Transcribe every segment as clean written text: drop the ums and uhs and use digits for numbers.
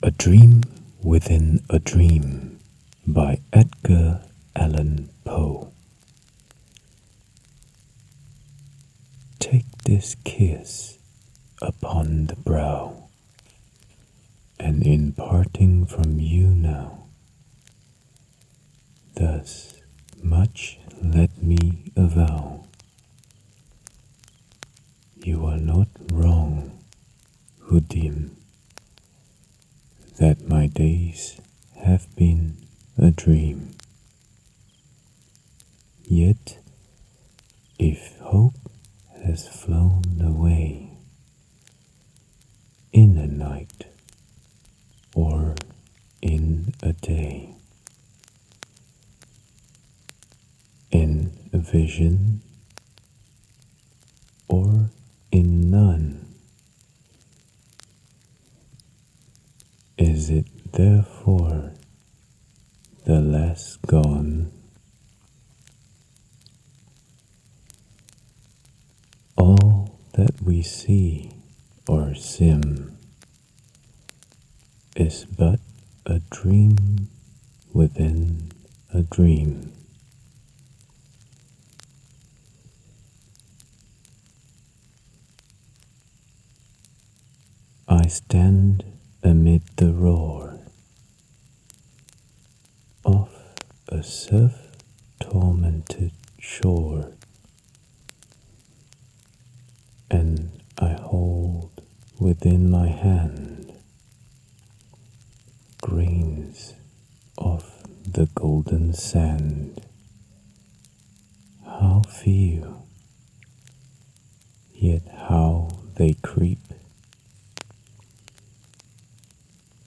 A Dream Within a Dream by Edgar Allan Poe. Take this kiss upon the brow, and in parting from you now, thus much let me avow, you are not wrong who deem that my days have been a dream. Yet, if hope has flown away in a night or in a day, in a vision or in none, is it therefore the less gone? All that we see or sim is but a dream within a dream. I stand amid the roar of a surf-tormented shore, and I hold within my hand grains of the golden sand. How few, yet how they creep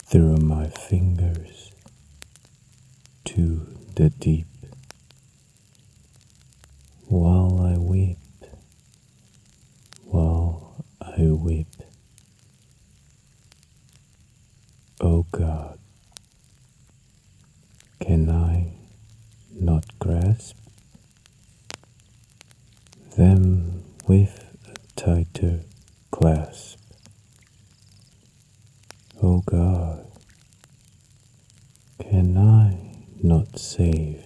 through my fingers to the deep, while I weep, while I weep. O God, can I not grasp them with a tighter clasp? O God, can I not save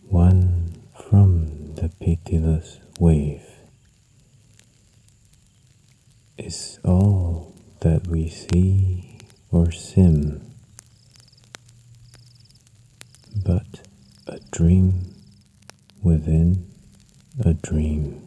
one from the pitiless wave? Is all that we see or sim but a dream within a dream?